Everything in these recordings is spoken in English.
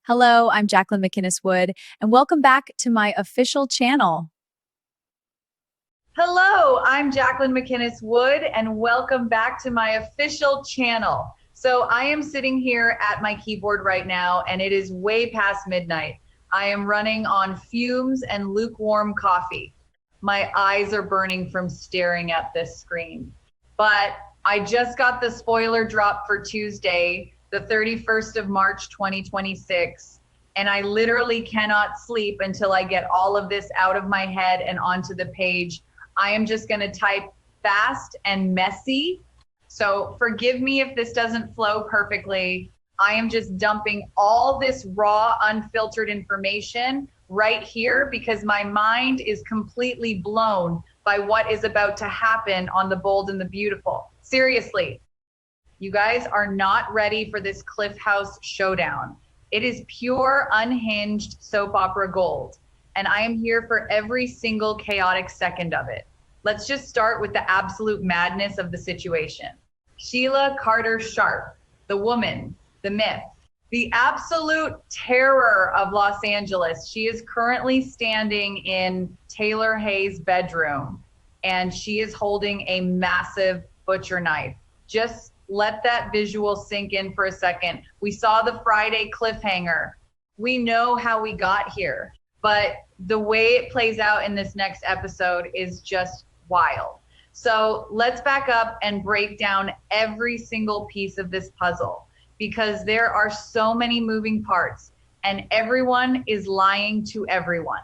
Hello, I'm Jacqueline McInnes Wood, and welcome back to my official channel. Hello, I'm Jacqueline McInnes Wood, and welcome back to my official channel. So I am sitting here at my keyboard right now, and it is way past midnight. I am running on fumes and lukewarm coffee. My eyes are burning from staring at this screen. But I just got the spoiler drop for Tuesday, the 31st of March, 2026. And I literally cannot sleep until I get all of this out of my head and onto the page. I am just going to type fast and messy. So forgive me if this doesn't flow perfectly. I am just dumping all this raw, unfiltered information right here because my mind is completely blown by what is about to happen on The Bold and the Beautiful. Seriously, you guys are not ready for this Cliff House showdown. It is pure, unhinged soap opera gold. And I am here for every single chaotic second of it. Let's just start with the absolute madness of the situation. Sheila Carter Sharp, the woman, the myth, the absolute terror of Los Angeles. She is currently standing in Taylor Hayes' bedroom, and she is holding a massive butcher knife. Just let that visual sink in for a second. We saw the Friday cliffhanger. We know how we got here. But the way it plays out in this next episode is just wild. So let's back up and break down every single piece of this puzzle because there are so many moving parts and everyone is lying to everyone.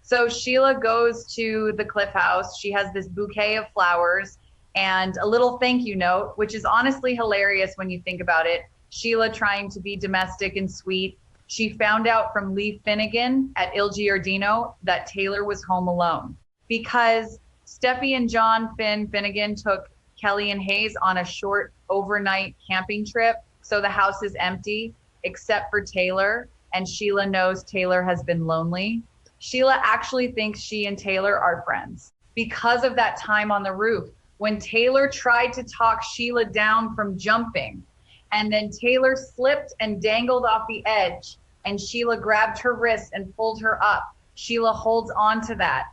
So Sheila goes to the Cliff House. She has this bouquet of flowers and a little thank you note, which is honestly hilarious when you think about it. Sheila trying to be domestic and sweet. She found out from Lee Finnegan at Il Giardino that Taylor was home alone because Steffi and John Finnegan took Kelly and Hayes on a short overnight camping trip. So the house is empty except for Taylor, and Sheila knows Taylor has been lonely. Sheila actually thinks she and Taylor are friends because of that time on the roof when Taylor tried to talk Sheila down from jumping. And then Taylor slipped and dangled off the edge, and Sheila grabbed her wrist and pulled her up. Sheila holds on to that.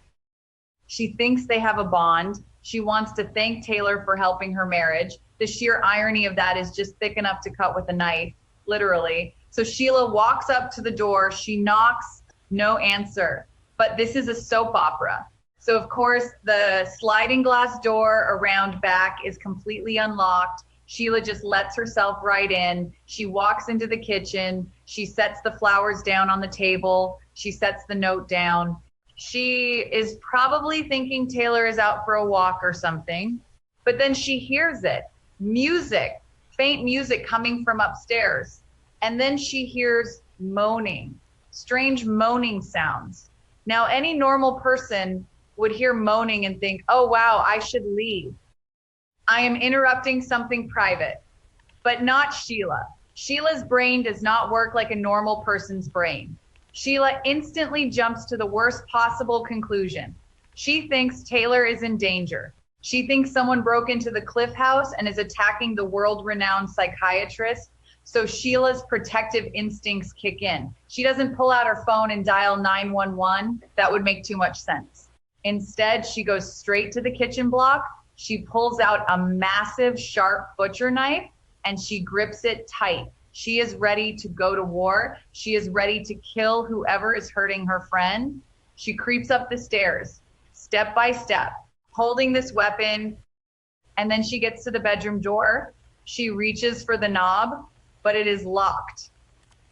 She thinks they have a bond. She wants to thank Taylor for helping her marriage. The sheer irony of that is just thick enough to cut with a knife, literally. So Sheila walks up to the door. She knocks, no answer. But this is a soap opera. So of course, the sliding glass door around back is completely unlocked. Sheila just lets herself right in. She walks into the kitchen. She sets the flowers down on the table. She sets the note down. She is probably thinking Taylor is out for a walk or something, but then she hears it. Music, faint music coming from upstairs. And then she hears moaning, strange moaning sounds. Now, any normal person would hear moaning and think, oh, wow, I should leave. I am interrupting something private, but not Sheila. Sheila's brain does not work like a normal person's brain. Sheila instantly jumps to the worst possible conclusion. She thinks Taylor is in danger. She thinks someone broke into the Cliff House and is attacking the world-renowned psychiatrist. So Sheila's protective instincts kick in. She doesn't pull out her phone and dial 911. That would make too much sense. Instead, she goes straight to the kitchen block. She pulls out a massive, sharp butcher knife and she grips it tight. She is ready to go to war. She is ready to kill whoever is hurting her friend. She creeps up the stairs, step by step, holding this weapon, and then she gets to the bedroom door. She reaches for the knob, but it is locked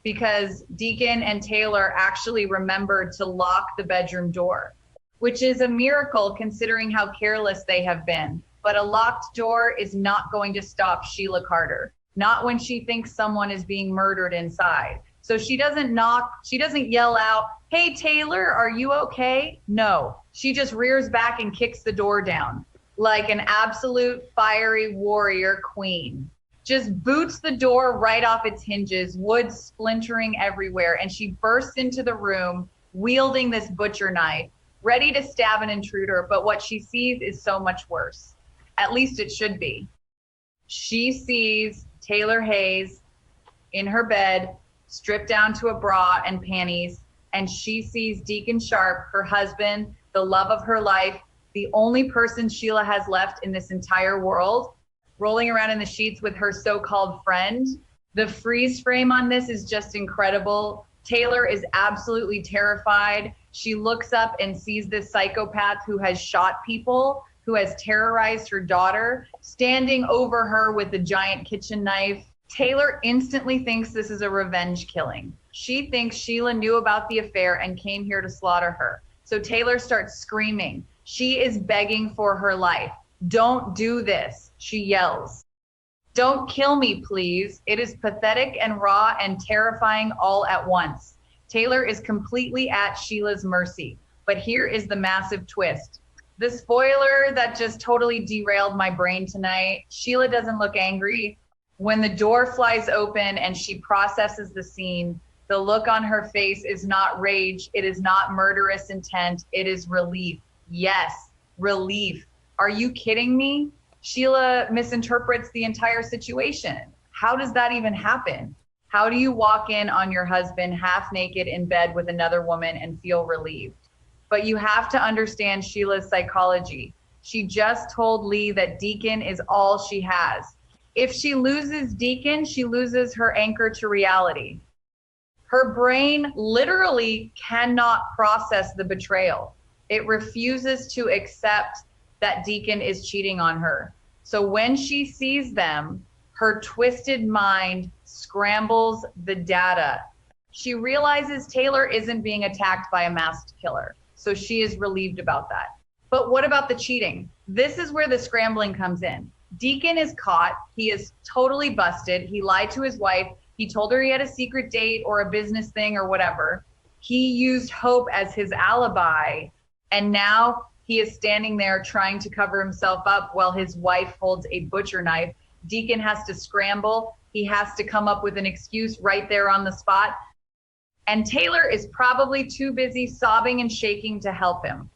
because Deacon and Taylor actually remembered to lock the bedroom door, which is a miracle considering how careless they have been. But a locked door is not going to stop Sheila Carter. Not when she thinks someone is being murdered inside. So she doesn't knock, she doesn't yell out, hey, Taylor, are you okay? No, she just rears back and kicks the door down like an absolute fiery warrior queen. Just boots the door right off its hinges, wood splintering everywhere, and she bursts into the room wielding this butcher knife, ready to stab an intruder, but what she sees is so much worse. At least it should be. She sees Taylor Hayes in her bed, stripped down to a bra and panties, and she sees Deacon Sharp, her husband, the love of her life, the only person Sheila has left in this entire world, rolling around in the sheets with her so-called friend. The freeze frame on this is just incredible. Taylor is absolutely terrified. She looks up and sees this psychopath who has shot people, who has terrorized her daughter, standing over her with a giant kitchen knife. Taylor instantly thinks this is a revenge killing. She thinks Sheila knew about the affair and came here to slaughter her. So Taylor starts screaming. She is begging for her life. Don't do this, she yells. Don't kill me, please. It is pathetic and raw and terrifying all at once. Taylor is completely at Sheila's mercy. But here is the massive twist. The spoiler that just totally derailed my brain tonight. Sheila doesn't look angry. When the door flies open and she processes the scene, the look on her face is not rage. It is not murderous intent. It is relief. Yes, relief. Are you kidding me? Sheila misinterprets the entire situation. How does that even happen? How do you walk in on your husband half naked in bed with another woman and feel relieved? But you have to understand Sheila's psychology. She just told Lee that Deacon is all she has. If she loses Deacon, she loses her anchor to reality. Her brain literally cannot process the betrayal. It refuses to accept that Deacon is cheating on her. So when she sees them, her twisted mind scrambles the data. She realizes Taylor isn't being attacked by a masked killer. So she is relieved about that. But what about the cheating? This is where the scrambling comes in. Deacon is caught. He is totally busted. He lied to his wife. He told her he had a secret date or a business thing or whatever. He used Hope as his alibi. And now he is standing there trying to cover himself up while his wife holds a butcher knife. Deacon has to scramble. He has to come up with an excuse right there on the spot. And Taylor is probably too busy sobbing and shaking to help him.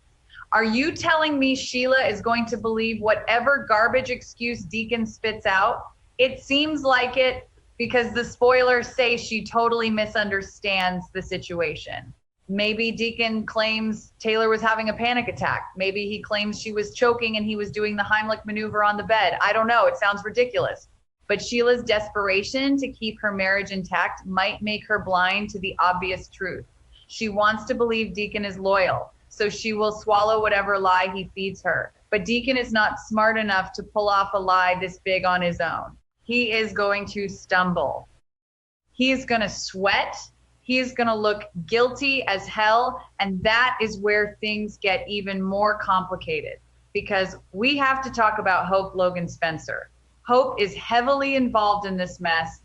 Are you telling me Sheila is going to believe whatever garbage excuse Deacon spits out? It seems like it, because the spoilers say she totally misunderstands the situation. Maybe Deacon claims Taylor was having a panic attack. Maybe he claims she was choking and he was doing the Heimlich maneuver on the bed. I don't know. It sounds ridiculous. But Sheila's desperation to keep her marriage intact might make her blind to the obvious truth. She wants to believe Deacon is loyal, so she will swallow whatever lie he feeds her. But Deacon is not smart enough to pull off a lie this big on his own. He is going to stumble. He is going to sweat. He is going to look guilty as hell. And that is where things get even more complicated, because we have to talk about Hope Logan Spencer. Hope is heavily involved in this mess,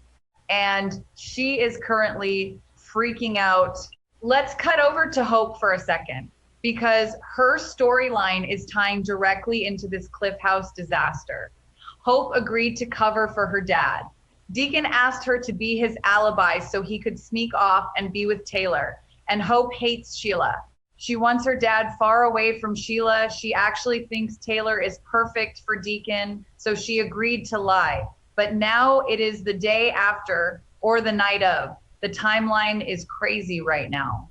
and she is currently freaking out. Let's cut over to Hope for a second, because her storyline is tying directly into this Cliff House disaster. Hope agreed to cover for her dad. Deacon asked her to be his alibi so he could sneak off and be with Taylor. And Hope hates Sheila. She wants her dad far away from Sheila. She actually thinks Taylor is perfect for Deacon, so she agreed to lie. But now it is the day after or the night of. The timeline is crazy right now.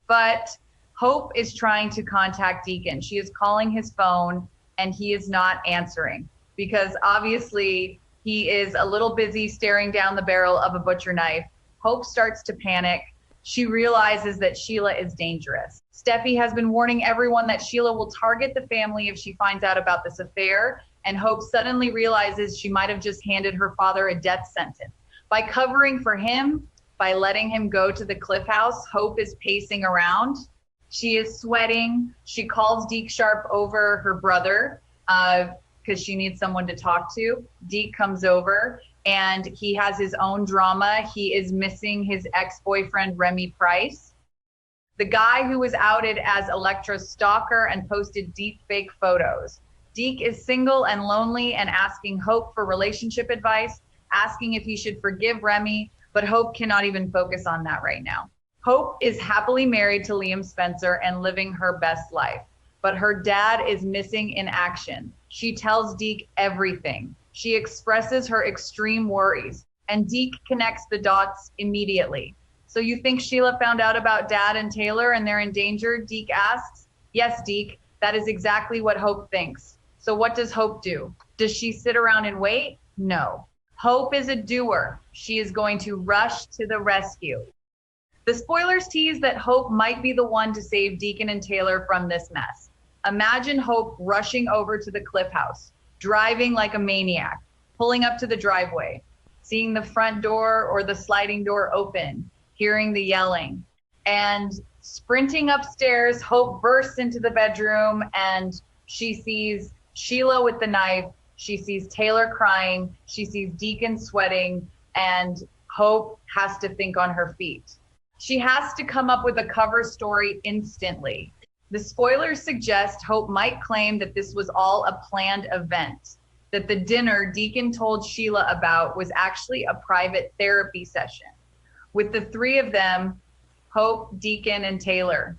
But Hope is trying to contact Deacon. She is calling his phone and he is not answering, because obviously he is a little busy staring down the barrel of a butcher knife. Hope starts to panic. She realizes that Sheila is dangerous. Steffi has been warning everyone that Sheila will target the family if she finds out about this affair, and Hope suddenly realizes she might have just handed her father a death sentence. By covering for him, by letting him go to the Cliff House, Hope is pacing around. She is sweating. She calls Deke Sharp over, her brother, because she needs someone to talk to. Deke comes over and he has his own drama. He is missing his ex-boyfriend, Remy Price, the guy who was outed as Electra's stalker and posted deep fake photos. Deke is single and lonely and asking Hope for relationship advice, asking if he should forgive Remy, but Hope cannot even focus on that right now. Hope is happily married to Liam Spencer and living her best life, but her dad is missing in action. She tells Deke everything. She expresses her extreme worries. And Deke connects the dots immediately. So you think Sheila found out about Dad and Taylor and they're in danger? Deke asks. Yes, Deke, that is exactly what Hope thinks. So what does Hope do? Does she sit around and wait? No. Hope is a doer. She is going to rush to the rescue. The spoilers tease that Hope might be the one to save Deacon and Taylor from this mess. Imagine Hope rushing over to the Cliff House, driving like a maniac, pulling up to the driveway, seeing the front door or the sliding door open, hearing the yelling, and sprinting upstairs. Hope bursts into the bedroom and she sees Sheila with the knife. She sees Taylor crying. She sees Deacon sweating, and Hope has to think on her feet. She has to come up with a cover story instantly. The spoilers suggest Hope might claim that this was all a planned event, that the dinner Deacon told Sheila about was actually a private therapy session with the three of them, Hope, Deacon, and Taylor.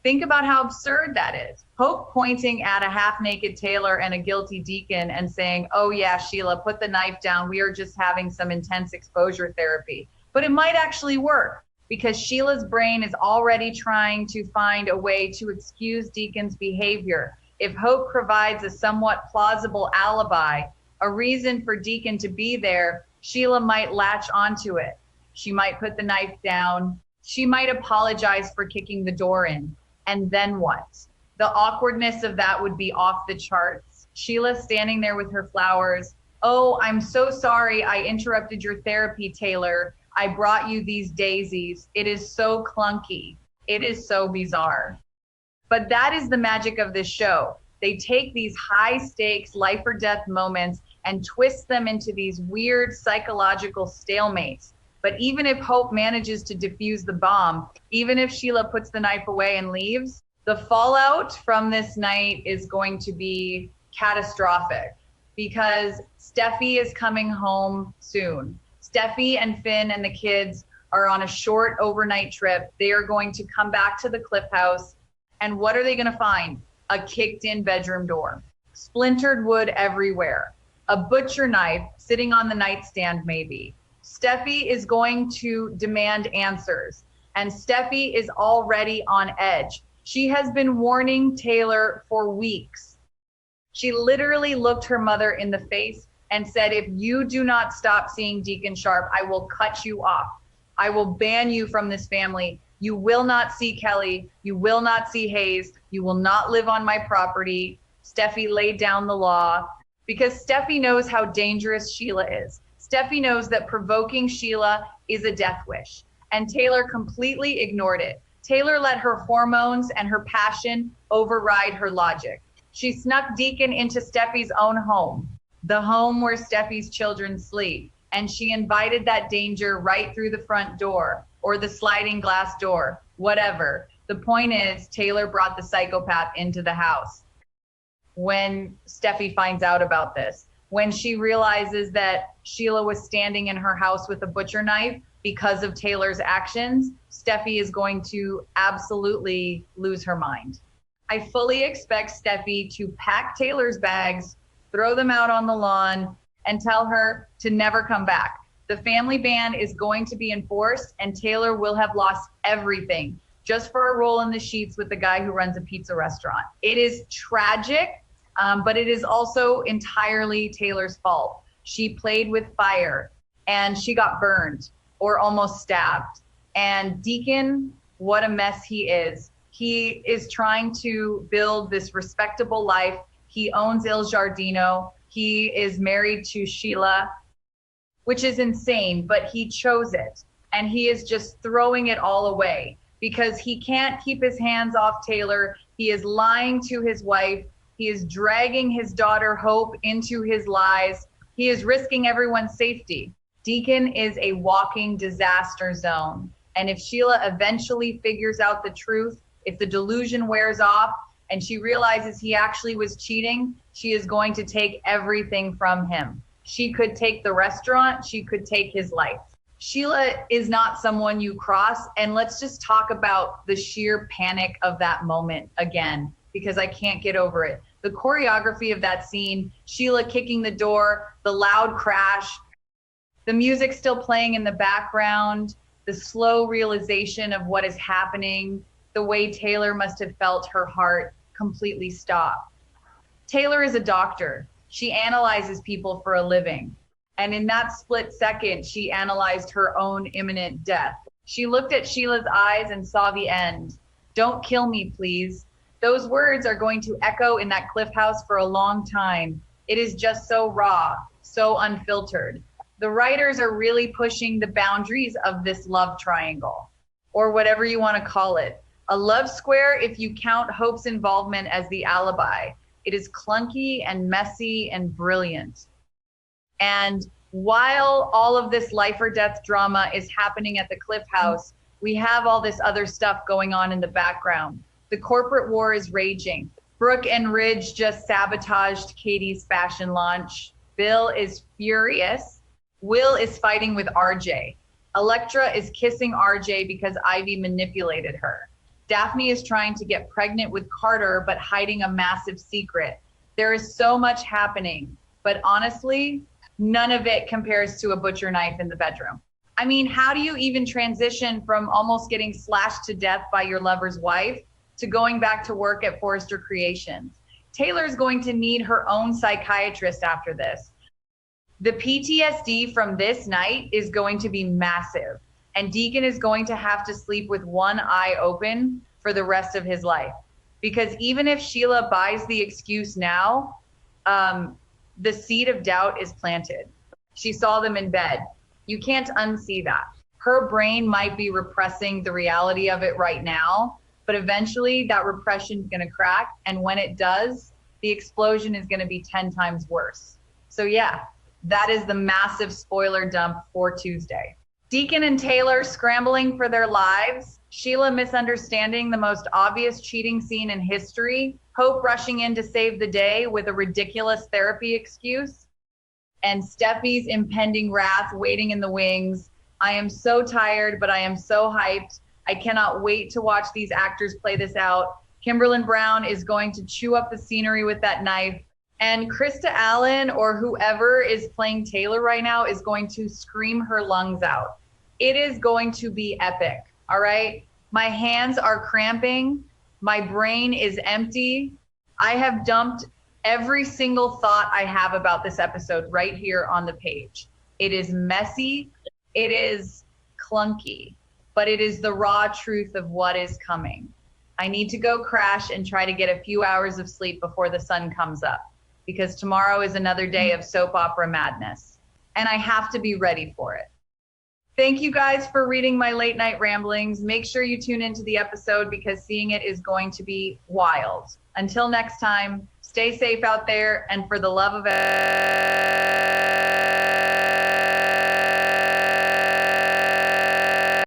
Think about how absurd that is. Hope pointing at a half-naked Taylor and a guilty Deacon and saying, oh yeah, Sheila, put the knife down. We are just having some intense exposure therapy. But it might actually work because Sheila's brain is already trying to find a way to excuse Deacon's behavior. If Hope provides a somewhat plausible alibi, a reason for Deacon to be there, Sheila might latch onto it. She might put the knife down. She might apologize for kicking the door in. And then what? The awkwardness of that would be off the charts. Sheila standing there with her flowers. Oh, I'm so sorry I interrupted your therapy, Taylor. I brought you these daisies. It is so clunky. It is so bizarre. But that is the magic of this show. They take these high stakes life or death moments and twist them into these weird psychological stalemates. But even if Hope manages to defuse the bomb, even if Sheila puts the knife away and leaves, the fallout from this night is going to be catastrophic because Steffi is coming home soon. Steffi and Finn and the kids are on a short overnight trip. They are going to come back to the Cliff House. And what are they going to find? A kicked in bedroom door, splintered wood everywhere, a butcher knife sitting on the nightstand maybe. Steffi is going to demand answers, and Steffi is already on edge. She has been warning Taylor for weeks. She literally looked her mother in the face and said, if you do not stop seeing Deacon Sharp, I will cut you off. I will ban you from this family. You will not see Kelly. You will not see Hayes. You will not live on my property. Steffi laid down the law because Steffi knows how dangerous Sheila is. Steffi knows that provoking Sheila is a death wish, and Taylor completely ignored it. Taylor let her hormones and her passion override her logic. She snuck Deacon into Steffi's own home, the home where Steffi's children sleep, and she invited that danger right through the front door or the sliding glass door, whatever. The point is, Taylor brought the psychopath into the house. When Steffi finds out about this, when she realizes that Sheila was standing in her house with a butcher knife because of Taylor's actions, Steffi is going to absolutely lose her mind. I fully expect Steffi to pack Taylor's bags, throw them out on the lawn, and tell her to never come back. The family ban is going to be enforced, and Taylor will have lost everything just for a roll in the sheets with the guy who runs a pizza restaurant. It is tragic. But it is also entirely Taylor's fault. She played with fire and she got burned or almost stabbed. And Deacon, what a mess he is. He is trying to build this respectable life. He owns Il Giardino. He is married to Sheila, which is insane, but he chose it. And he is just throwing it all away because he can't keep his hands off Taylor. He is lying to his wife. He is dragging his daughter Hope into his lies. He is risking everyone's safety. Deacon is a walking disaster zone. And if Sheila eventually figures out the truth, if the delusion wears off and she realizes he actually was cheating, she is going to take everything from him. She could take the restaurant. She could take his life. Sheila is not someone you cross. And let's just talk about the sheer panic of that moment again, because I can't get over it. The choreography of that scene, Sheila kicking the door, the loud crash, The music still playing in the background, the slow realization of what is happening, the way Taylor must have felt her heart completely stop. Taylor is a doctor. She analyzes people for a living. And in that split second, she analyzed her own imminent death. She looked at Sheila's eyes and saw the end. Don't kill me, please. Those words are going to echo in that cliff house for a long time. It is just so raw, so unfiltered. The writers are really pushing the boundaries of this love triangle, or whatever you want to call it. A love square if you count Hope's involvement as the alibi. It is clunky and messy and brilliant. And while all of this life or death drama is happening at the Cliff House, we have all this other stuff going on in the background. The corporate war is raging. Brooke and Ridge just sabotaged Katie's fashion launch. Bill is furious. Will is fighting with RJ. Electra is kissing RJ because Ivy manipulated her. Daphne is trying to get pregnant with Carter, but hiding a massive secret. There is so much happening, but honestly, none of it compares to a butcher knife in the bedroom. I mean, how do you even transition from almost getting slashed to death by your lover's wife to going back to work at Forrester Creations? Taylor's going to need her own psychiatrist after this. The PTSD from this night is going to be massive, and Deacon is going to have to sleep with one eye open for the rest of his life. Because even if Sheila buys the excuse now, the seed of doubt is planted. She saw them in bed. You can't unsee that. Her brain might be repressing the reality of it right now, but eventually that repression is going to crack. And when it does, the explosion is going to be 10 times worse. So yeah, that is the massive spoiler dump for Tuesday. Deacon and Taylor scrambling for their lives. Sheila misunderstanding the most obvious cheating scene in history. Hope rushing in to save the day with a ridiculous therapy excuse. And Steffi's impending wrath waiting in the wings. I am so tired, but I am so hyped. I cannot wait to watch these actors play this out. Kimberlyn Brown is going to chew up the scenery with that knife. And Krista Allen, or whoever is playing Taylor right now, is going to scream her lungs out. It is going to be epic, all right? My hands are cramping. My brain is empty. I have dumped every single thought I have about this episode right here on the page. It is messy. It is clunky, but it is the raw truth of what is coming. I need to go crash and try to get a few hours of sleep before the sun comes up, because tomorrow is another day of soap opera madness, and I have to be ready for it. Thank you guys for reading my late night ramblings. Make sure you tune into the episode because seeing it is going to be wild. Until next time, stay safe out there, and for the love of it.